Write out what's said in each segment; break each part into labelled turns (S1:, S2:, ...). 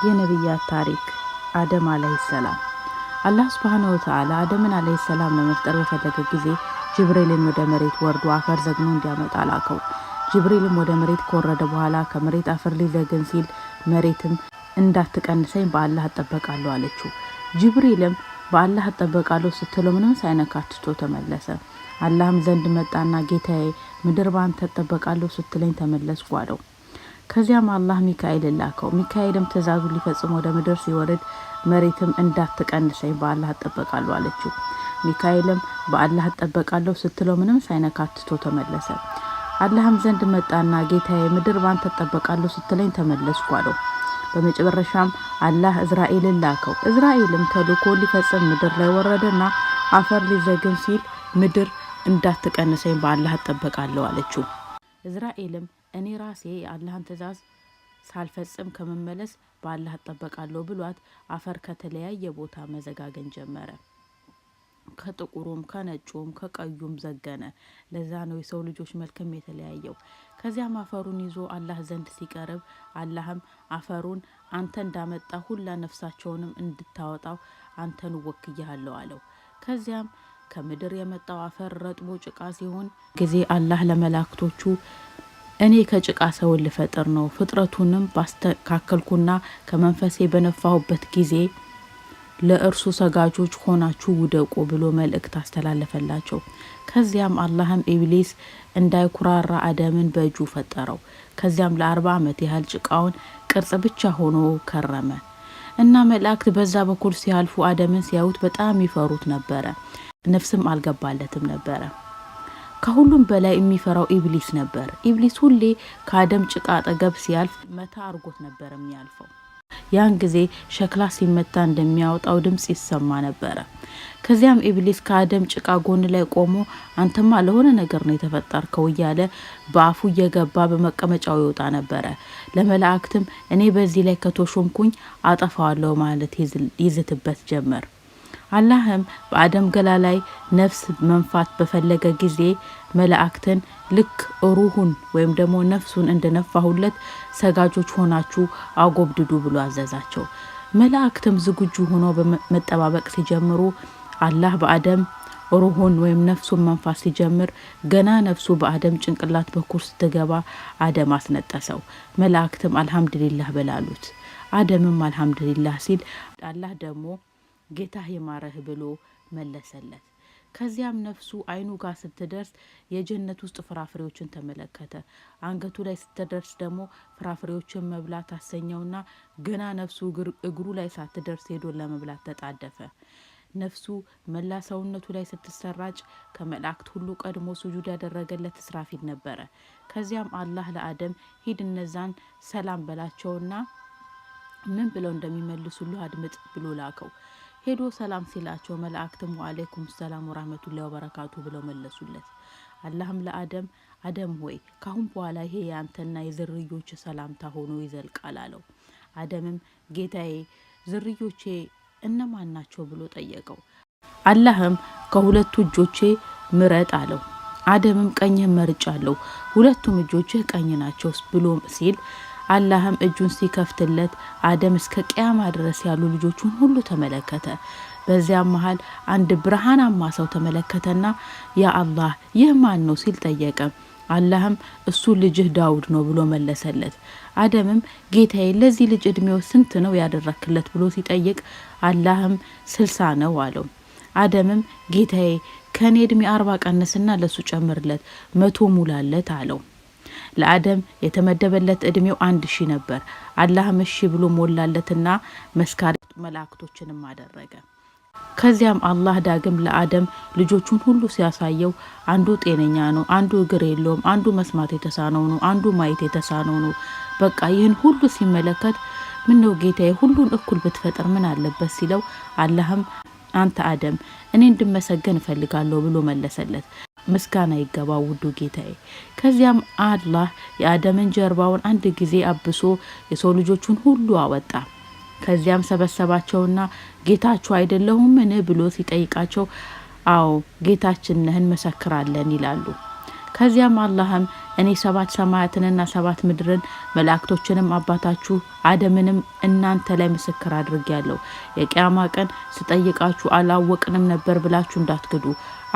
S1: የነብያት ታሪክ አደም አለይሂ ሰላም። አላህ Subhanahu Wa Ta'ala አደምን አለይሂ ሰላም ለመፍጠር በፈለገ ጊዜ ጅብሪልን ወደ መሬት ወርዶ አፈር ዘግኖ እንዲያመጣ ላከው። ጅብሪልም ወደ መሬት ከወረደ በኋላ ከመሬት አፈር ሊዘግን ሲል መሬትም እንዳትቀንሰኝ በአላህ እጠበቃለሁ አለችው። ጅብሪልም በአላህ እጠበቃለሁ ስትለው ምንም ሳይነካትቶ ተመለሰ። አላህም ዘንድ መጣና ጌታዬ ምድር ባንተ እጠበቃለሁ ስትለኝ ተመለስኩ አለው። ከዚያም አላህ ሚካኤልን ላከው። ሚካኤልም ትእዛዙን ሊፈጽም ወደ ምድር ሲወርድ መሬትም እንዳትቀንሰኝ በአላህ እጠበቃለሁ አለችው። ሚካኤልም በአላህ እጠበቃለሁ ስትለው ምንም ሳይነካትቶ ተመለሰ። አላህም ዘንድ መጣና ጌታዬ ምድር ባንተ እጠበቃለሁ ስትለኝ ተመለስኩ አለው። በመጨረሻም አላህ እዝራኤልን ላከው። እዝራኤልም ተልእኮ ሊፈጽም ምድር ላይ ወረደና አፈር ሊዘግን ሲል ምድር እንዳትቀንሰኝ በአላህ እጠበቃለሁ አለችው። እዝራኤልም እኔ ራሴ የአላህን ትእዛዝ ሳልፈጽም ከመመለስ በአላህ እጠበቃለሁ ብሏት አፈር ከተለያየ ቦታ መዘጋገን ጀመረ። ከጥቁሩም ከነጩም ከቀዩም ዘገነ። ለዛ ነው የሰው ልጆች መልክም የተለያየው። ከዚያም አፈሩን ይዞ አላህ ዘንድ ሲቀርብ አላህም አፈሩን አንተ እንዳመጣ ሁላ ነፍሳቸውንም እንድታወጣው አንተን ወክያለሁ አለው። ከዚያም ከምድር የመጣው አፈር ረጥቦ ጭቃ ሲሆን ጊዜ አላህ ለመላእክቶቹ እኔ ከጭቃ ሰውን ልፈጥር ነው፣ ፍጥረቱንም ባስተካከልኩና ከመንፈሴ በነፋሁበት ጊዜ ለእርሱ ሰጋጆች ሆናችሁ ውደቁ ብሎ መልእክት አስተላለፈላቸው። ከዚያም አላህም ኢብሊስ እንዳይኩራራ አደምን በእጁ ፈጠረው። ከዚያም ለ40 ዓመት ያህል ጭቃውን ቅርጽ ብቻ ሆኖ ከረመ እና መላእክት በዛ በኩል ሲያልፉ አደምን ሲያዩት በጣም ይፈሩት ነበረ። ነፍስም አልገባለትም ነበረ። ከሁሉም በላይ የሚፈራው ኢብሊስ ነበር። ኢብሊስ ሁሌ ከአደም ጭቃ አጠገብ ሲያልፍ መታ አርጎት ነበር የሚያልፈው። ያን ጊዜ ሸክላ ሲመታ እንደሚያወጣው ድምጽ ይሰማ ነበር። ከዚያም ኢብሊስ ከአደም ጭቃ ጎን ላይ ቆሞ አንተማ ለሆነ ነገር ነው የተፈጠርከው እያለ በአፉ እየገባ በመቀመጫው ይወጣ ነበር። ለመላእክትም እኔ በዚህ ላይ ከተሾምኩኝ አጠፋዋለሁ ማለት ይዝትበት ጀመር። አላህም በአደም ገላ ላይ ነፍስ መንፋት በፈለገ ጊዜ መላእክትን ልክ ሩሁን ወይም ደግሞ ነፍሱን እንደነፋሁለት ሰጋጆች ሆናችሁ አጎብድዱ ብሎ አዘዛቸው። መላእክትም ዝግጁ ሆኖ በመጠባበቅ ሲጀምሩ አላህ በአደም ሩሁን ወይም ነፍሱን መንፋት ሲጀምር ገና ነፍሱ በአደም ጭንቅላት በኩል ስትገባ አደም አስነጠሰው። መላእክትም አልহামዱሊላህ በላሉት። አደምም አልহামዱሊላህ ሲል አላህ ደግሞ ጌታህ ይማረህ ብሎ መለሰለት። ከዚያም ነፍሱ አይኑ ጋር ስትደርስ የጀነት ውስጥ ፍራፍሬዎችን ተመለከተ። አንገቱ ላይ ስትደርስ ደግሞ ፍራፍሬዎችን መብላት አሰኘውና ገና ነፍሱ እግሩ ላይ ሳትደርስ ሄዶ ለመብላት ተጣደፈ። ነፍሱ መላ ሰውነቱ ላይ ስትሰራጭ ከመላእክት ሁሉ ቀድሞ ሱጁድ ያደረገለት እስራፊል ነበረ። ከዚያም አላህ ለአደም ሂድ እነዛን ሰላም በላቸውና ምን ብለው እንደሚመልሱልህ አድምጥ ብሎ ላከው። ሄዶ ሰላም ሲላቸው መላእክትም ወአለይኩም ሰላም ወራህመቱላሂ ወበረካቱ ብለው መለሱለት። አላህም ለአደም አደም ሆይ ካሁን በኋላ ይሄ ያንተና የዝርዮች ሰላምታ ሆኖ ይዘልቃል አለው። አደምም ጌታዬ ዝርዮቼ እነማን ናቸው ብሎ ጠየቀው። አላህም ከሁለቱ እጆቼ ምረጥ አለው። አደምም ቀኝህን መርጫለሁ፣ ሁለቱም እጆችህ ቀኝ ናቸው ብሎ ሲል አላህም እጁን ሲከፍትለት አደም እስከ ቂያማ ድረስ ያሉ ልጆቹን ሁሉ ተመለከተ። በዚያም መሃል አንድ ብርሃናማ ሰው ተመለከተና ያ አላህ ይህ ማን ነው ሲል ጠየቀ። አላህም እሱ ልጅህ ዳውድ ነው ብሎ መለሰለት። አደምም ጌታዬ ለዚህ ልጅ እድሜው ስንት ነው ያደረክለት ብሎ ሲጠይቅ አላህም 60 ነው አለው። አደምም ጌታዬ ከኔ እድሜ 40 ቀንስና ለሱ ጨምርለት 100 ሙላለት አለው። ለአደም የተመደበለት እድሜው 1000 ነበር። አላህም እሺ ብሎ ሞላለትና መስካሪ መላእክቶችንም አደረገ። ከዚያም አላህ ዳግም ለአደም ልጆቹን ሁሉ ሲያሳየው አንዱ ጤነኛ ነው፣ አንዱ እግር የለውም፣ አንዱ መስማት የተሳነው ነው፣ አንዱ ማየት የተሳነው ነው። በቃ ይህን ሁሉ ሲመለከት ምን ነው ጌታዬ ሁሉን እኩል ብትፈጥር ምን አለበት ሲለው አላህም አንተ አደም እኔ እንድመሰገን እፈልጋለሁ ብሎ መለሰለት። ምስጋና ይገባው ውዱ ጌታዬ። ከዚያም አላህ የአደምን ጀርባውን አንድ ጊዜ አብሶ የሰው ልጆቹን ሁሉ አወጣ። ከዚያም ሰበሰባቸውና ጌታችሁ አይደለሁምን ብሎ ሲጠይቃቸው አዎ ጌታችን ነህን መሰክራለን ይላሉ። ከዚያም አላህም እኔ 7 ሰማያትንና 7 ምድርን መላእክቶችንም አባታችሁ አደምንም እናንተ ላይ ምስክር አድርጌያለሁ። የቂያማ ቀን ስጠይቃችሁ አላወቅንም ነበር ብላችሁ እንዳትክዱ።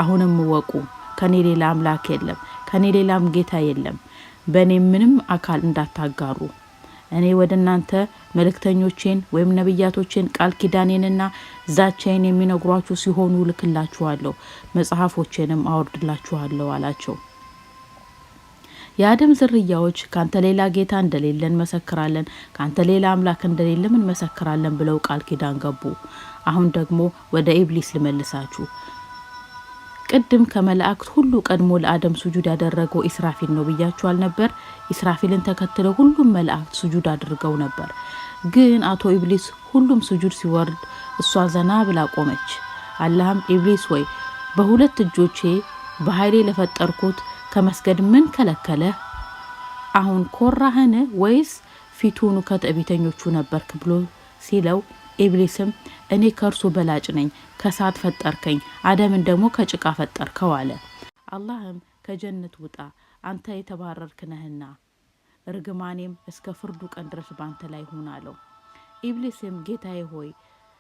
S1: አሁንም ወቁ፣ ከኔ ሌላ አምላክ የለም፣ ከኔ ሌላም ጌታ የለም። በእኔ ምንም አካል እንዳታጋሩ። እኔ ወደ እናንተ መልእክተኞቼን ወይም ነብያቶቼን ቃል ኪዳኔንና ዛቻዬን የሚነግሯችሁ ሲሆኑ ልክላችኋለሁ፣ መጽሐፎቼንም አወርድላችኋለሁ አላቸው። የአደም ዝርያዎች ካንተ ሌላ ጌታ እንደሌለን መሰክራለን፣ ካንተ ሌላ አምላክ እንደሌለም እንመሰክራለን ብለው ቃል ኪዳን ገቡ። አሁን ደግሞ ወደ ኢብሊስ ልመልሳችሁ። ቅድም ከመላእክት ሁሉ ቀድሞ ለአደም ስጁድ ያደረገው ኢስራፊል ነው ብያችኋል ነበር። ኢስራፊልን ተከትለው ሁሉም መላእክት ስጁድ አድርገው ነበር። ግን አቶ ኢብሊስ ሁሉም ስጁድ ሲወርድ እሷ ዘና ብላ ቆመች። አላህም ኢብሊስ ወይ በሁለት እጆቼ በኃይሌ ለፈጠርኩት ከመስገድ ምን ከለከለ? አሁን ኮራህን ወይስ ፊቱኑ ከትዕቢተኞቹ ነበርክ ብሎ ሲለው ኢብሊስም እኔ ከእርሱ በላጭ ነኝ፣ ከሳት ፈጠርከኝ፣ አደምን ደግሞ ከጭቃ ፈጠርከው አለ። አላህም ከጀነት ውጣ፣ አንተ የተባረርክ ነህና እርግማኔም እስከ ፍርዱ ቀን ድረስ ባንተ ላይ ሆነ አለው። ኢብሊስም ጌታዬ ሆይ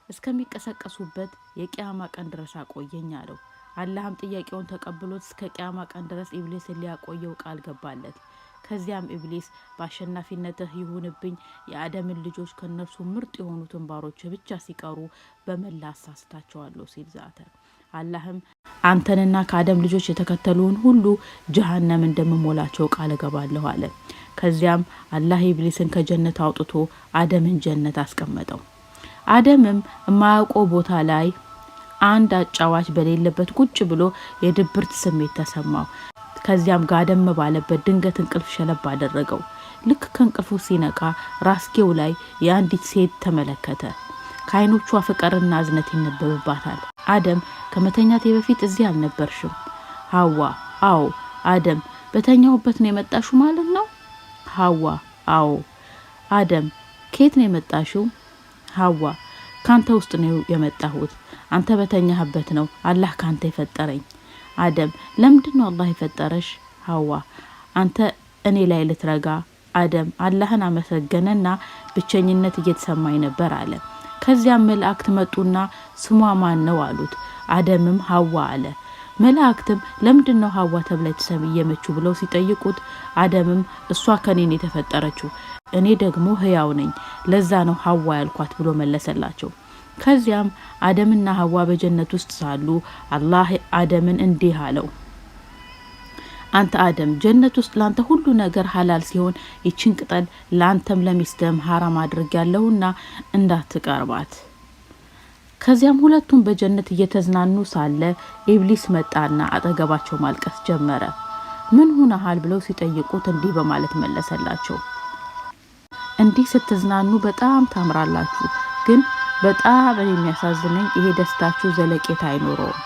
S1: እስከሚቀሰቀሱበት የቂያማ ቀን ድረስ አቆየኝ አለው። አላህም ጥያቄውን ተቀብሎት እስከ ቂያማ ቀን ድረስ ኢብሊስን ሊያቆየው ቃል ገባለት። ከዚያም ኢብሊስ በአሸናፊነትህ ይሁንብኝ የአደምን ልጆች ከነርሱ ምርጥ የሆኑትን ባሮች ብቻ ሲቀሩ በመላ አሳስታቸዋለሁ ሲል ዛተ። አላህም አንተንና ከአደም ልጆች የተከተሉን ሁሉ ጀሃነም እንደምሞላቸው ቃል ገባለሁ አለ። ከዚያም አላህ ኢብሊስን ከጀነት አውጥቶ አደምን ጀነት አስቀመጠው። አደምም የማያውቀው ቦታ ላይ አንድ አጫዋች በሌለበት ቁጭ ብሎ የድብርት ስሜት ተሰማው። ከዚያም ጋደም ባለበት ድንገት እንቅልፍ ሸለብ አደረገው። ልክ ከእንቅልፉ ሲነቃ ራስጌው ላይ የአንዲት ሴት ተመለከተ። ከዓይኖቿ ፍቅርና እዝነት ይነበብባታል። አደም ከመተኛቴ በፊት እዚህ አልነበርሽም? ሐዋ አዎ። አደም በተኛሁበት ነው የመጣሽው ማለት ነው? ሐዋ አዎ። አደም ከየት ነው የመጣሽው? ሐዋ ካንተ ውስጥ ነው የመጣሁት። አንተ በተኛህበት ነው አላህ ካንተ የፈጠረኝ። አደም ለምንድነው አላህ የፈጠረሽ? ሐዋ አንተ እኔ ላይ ልትረጋ። አደም አላህን አመሰገነና ብቸኝነት እየተሰማኝ ነበር አለ። ከዚያም መላእክት መጡና ስሟ ማን ነው አሉት። አደምም ሐዋ አለ። መላእክትም ለምንድነው ሐዋ ተብላ የተሰየመችው ብለው ሲጠይቁት አደምም እሷ ከኔን የተፈጠረችው፣ እኔ ደግሞ ህያው ነኝ፣ ለዛ ነው ሐዋ ያልኳት ብሎ መለሰላቸው። ከዚያም አደምና ሐዋ በጀነት ውስጥ ሳሉ አላህ አደምን እንዲህ አለው፣ አንተ አደም ጀነት ውስጥ ላንተ ሁሉ ነገር ሐላል ሲሆን ይችን ቅጠል ላንተም ለሚስትም ሐራም አድርጌያለሁና እንዳትቀርባት። ከዚያም ሁለቱም በጀነት እየተዝናኑ ሳለ ኢብሊስ መጣና አጠገባቸው ማልቀስ ጀመረ። ምን ሆነሃል ብለው ሲጠይቁት እንዲህ በማለት መለሰላቸው፣ እንዲህ ስትዝናኑ በጣም ታምራላችሁ፣ ግን በጣም የሚያሳዝነኝ ይሄ ደስታችሁ ዘለቄታ አይኖረውም።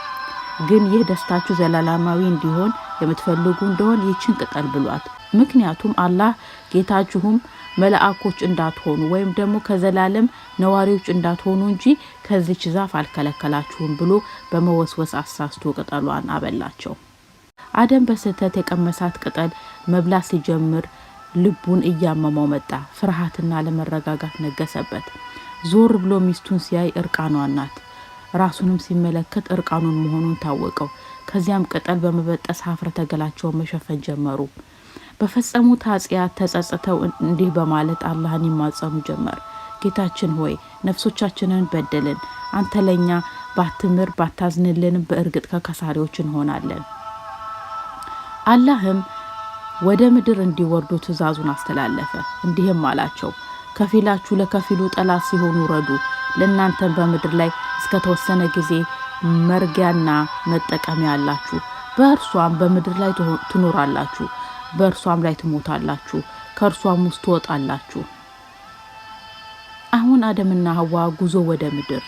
S1: ግን ይህ ደስታችሁ ዘላለማዊ እንዲሆን የምትፈልጉ እንደሆን ይችን ቅጠል ብሏት። ምክንያቱም አላህ ጌታችሁም መላእክቶች እንዳትሆኑ ወይም ደግሞ ከዘላለም ነዋሪዎች እንዳትሆኑ እንጂ ከዚች ዛፍ አልከለከላችሁም ብሎ በመወስወስ አሳስቶ ቅጠሏን አበላቸው። አደም በስህተት የቀመሳት ቅጠል መብላት ሲጀምር ልቡን እያመመው መጣ። ፍርሃትና ለመረጋጋት ነገሰበት። ዞር ብሎ ሚስቱን ሲያይ እርቃኗን ናት። ራሱንም ሲመለከት እርቃኑን መሆኑን ታወቀው። ከዚያም ቅጠል በመበጠስ ሀፍረተ ገላቸውን መሸፈን ጀመሩ። በፈጸሙት ኃጢአት ተጸጽተው እንዲህ በማለት አላህን ይማጸኑ ጀመር። ጌታችን ሆይ ነፍሶቻችንን በደልን፣ አንተ ለኛ ባትምር ባታዝንልን በእርግጥ ከከሳሪዎች እንሆናለን። አላህም ወደ ምድር እንዲወርዱ ትእዛዙን አስተላለፈ። እንዲህም አላቸው፣ ከፊላችሁ ለከፊሉ ጠላት ሲሆኑ ረዱ። ለእናንተም በምድር ላይ እስከተወሰነ ጊዜ መርጊያና መጠቀሚያ አላችሁ። በእርሷም በምድር ላይ ትኖራላችሁ፣ በእርሷም ላይ ትሞታላችሁ፣ ከእርሷም ውስጥ ትወጣላችሁ። አሁን አደምና ሐዋ ጉዞ ወደ ምድር።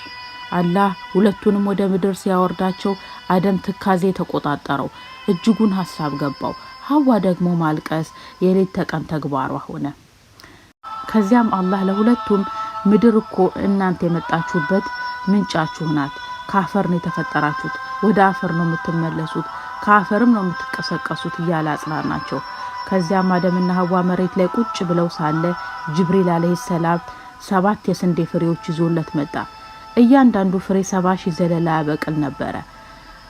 S1: አላህ ሁለቱንም ወደ ምድር ሲያወርዳቸው አደም ትካዜ ተቆጣጠረው፣ እጅጉን ሀሳብ ገባው። ሐዋ ደግሞ ማልቀስ የሌት ተቀን ተግባሯ ሆነ። ከዚያም አላህ ለሁለቱም ምድር እኮ እናንተ የመጣችሁበት ምንጫችሁ ናት። ከአፈር ነው የተፈጠራችሁት፣ ወደ አፈር ነው የምትመለሱት፣ ከአፈርም ነው የምትቀሰቀሱት እያለ አጽናናቸው። ከዚያም አደምና ሐዋ መሬት ላይ ቁጭ ብለው ሳለ ጅብሪል አለይሂ ሰላም 7 የስንዴ ፍሬዎች ይዞለት መጣ። እያንዳንዱ ፍሬ 70,000 ዘለላ ያበቅል ነበር።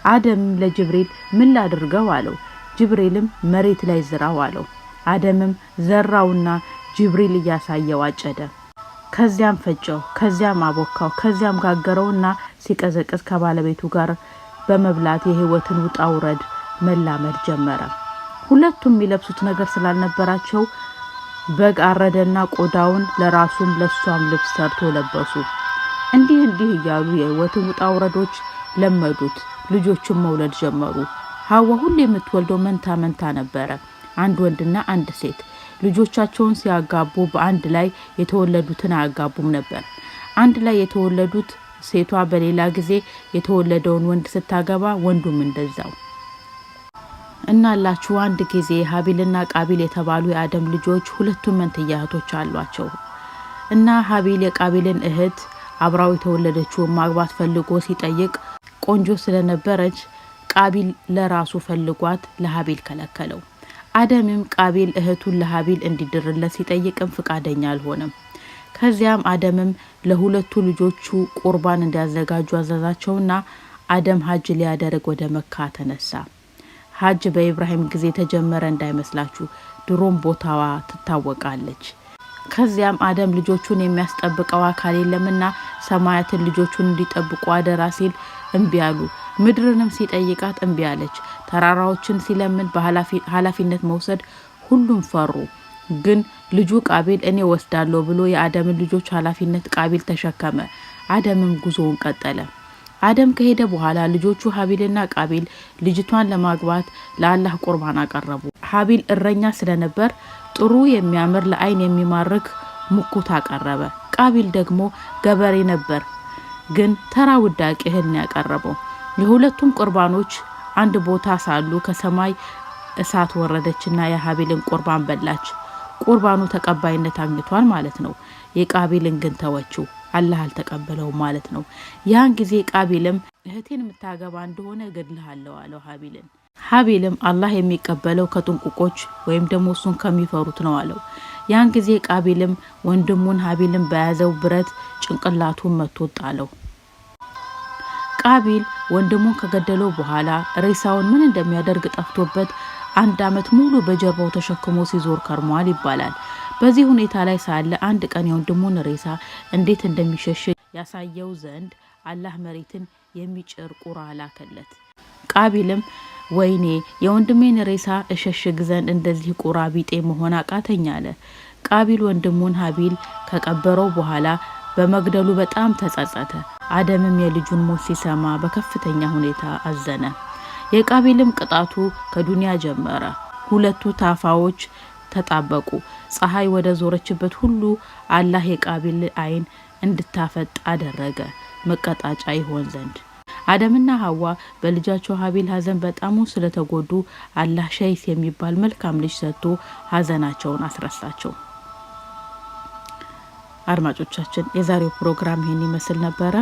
S1: አደም ለጅብሪል ምን ላድርገው አለው። ጅብሪልም መሬት ላይ ዝራው አለው። አደምም ዘራውና ጅብሪል እያሳየው አጨደ። ከዚያም ፈጨው፣ ከዚያም አቦካው፣ ከዚያም ጋገረውና ሲቀዘቅዝ ከባለቤቱ ጋር በመብላት የህይወትን ውጣ ውረድ መላመድ ጀመረ። ሁለቱም የሚለብሱት ነገር ስላልነበራቸው በግ አረደና ቆዳውን ለራሱም ለሷም ልብስ ሰርቶ ለበሱ። እንዲህ እያሉ የህይወትን ውጣ ውረዶች ለመዱት። ልጆችን መውለድ ጀመሩ። ሐዋ ሁሌ የምትወልደው መንታ ነበረ፣ አንድ ወንድና አንድ ሴት። ልጆቻቸውን ሲያጋቡ በአንድ ላይ የተወለዱትን አያጋቡም ነበር። አንድ ላይ የተወለዱት ሴቷ በሌላ ጊዜ የተወለደውን ወንድ ስታገባ ወንዱም እንደዛው። እናላችሁ አንድ ጊዜ ሀቢልና ቃቢል የተባሉ የአደም ልጆች ሁለቱም መንትያ እህቶች አሏቸው። እና ሀቢል የቃቢልን እህት አብራው የተወለደችውን ማግባት ፈልጎ ሲጠይቅ ቆንጆ ስለነበረች ቃቢል ለራሱ ፈልጓት ለሀቢል ከለከለው። አደምም ቃቢል እህቱን ለሀቢል እንዲድርለት ሲጠይቅም ፍቃደኛ አልሆነም። ከዚያም አደምም ለሁለቱ ልጆቹ ቁርባን እንዲያዘጋጁ አዘዛቸውና አደም ሀጅ ሊያደርግ ወደ መካ ተነሳ። ሀጅ በኢብራሂም ጊዜ ተጀመረ እንዳይመስላችሁ፣ ድሮም ቦታዋ ትታወቃለች። ከዚያም አደም ልጆቹን የሚያስጠብቀው አካል የለምና ሰማያትን ልጆቹን እንዲጠብቁ አደራ ሲል እምቢ አሉ። ምድርንም ሲጠይቃት እምቢ አለች። ተራራዎችን ሲለምን በኃላፊነት መውሰድ ሁሉም ፈሩ። ግን ልጁ ቃቢል እኔ ወስዳለሁ ብሎ የአደምን ልጆች ኃላፊነት ቃቢል ተሸከመ። አደምም ጉዞውን ቀጠለ። አደም ከሄደ በኋላ ልጆቹ ሀቢልና ቃቢል ልጅቷን ለማግባት ለአላህ ቁርባን አቀረቡ። ሀቢል እረኛ ስለነበር ጥሩ የሚያምር ለአይን የሚማርክ ሙኩት አቀረበ። ቃቢል ደግሞ ገበሬ ነበር፣ ግን ተራ ውዳቂ እህል ያቀረበው። የሁለቱም ቁርባኖች አንድ ቦታ ሳሉ ከሰማይ እሳት ወረደችና የሀቢልን ቁርባን በላች። ቁርባኑ ተቀባይነት አግኝቷል ማለት ነው። የቃቢልን ግን ተወችው፣ አላህ አልተቀበለውም ማለት ነው። ያን ጊዜ ቃቢልም እህቴን የምታገባ እንደሆነ እገድልሃለሁ አለው ሀቢልን። ሀቢልም አላህ የሚቀበለው ከጥንቁቆች ወይም ደግሞ እሱን ከሚፈሩት ነው አለው። ያን ጊዜ ቃቢልም ወንድሙን ሀቢልን በያዘው ብረት ጭንቅላቱን መቶት ጣለው። ቃቢል ወንድሙን ከገደለው በኋላ ሬሳውን ምን እንደሚያደርግ ጠፍቶበት 1 ዓመት ሙሉ በጀርባው ተሸክሞ ሲዞር ከርሟል ይባላል። በዚህ ሁኔታ ላይ ሳለ አንድ ቀን የወንድሙን ሬሳ እንዴት እንደሚሸሽግ ያሳየው ዘንድ አላህ መሬትን የሚጭር ቁራ ላከለት። ቃቢልም ወይኔ የወንድሜን ሬሳ እሸሽግ ዘንድ እንደዚህ ቁራ ቢጤ መሆን አቃተኝ አለ። ቃቢል ወንድሙን ሀቢል ከቀበረው በኋላ በመግደሉ በጣም ተጸጸተ። አደምም የልጁን ሞት ሲሰማ በከፍተኛ ሁኔታ አዘነ። የቃቢልም ቅጣቱ ከዱንያ ጀመረ። ሁለቱ ታፋዎች ተጣበቁ። ፀሐይ ወደ ዞረችበት ሁሉ አላህ የቃቢል አይን እንድታፈጥ አደረገ፣ መቀጣጫ ይሆን ዘንድ። አደምና ሐዋ በልጃቸው ሀቢል ሀዘን በጣም ስለተጎዱ አላህ ሸይስ የሚባል መልካም ልጅ ሰጥቶ ሀዘናቸውን አስረሳቸው። አድማጮቻችን የዛሬው ፕሮግራም ይሄን ይመስል ነበረ።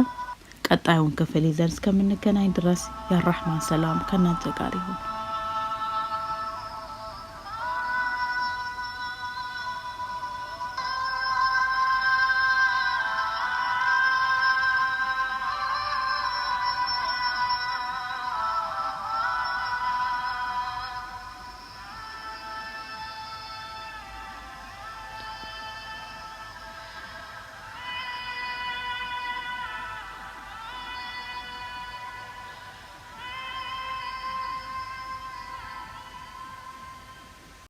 S1: ቀጣዩን ክፍል ይዘን እስከምንገናኝ ድረስ የራህማን ሰላም ከእናንተ ጋር ይሁን።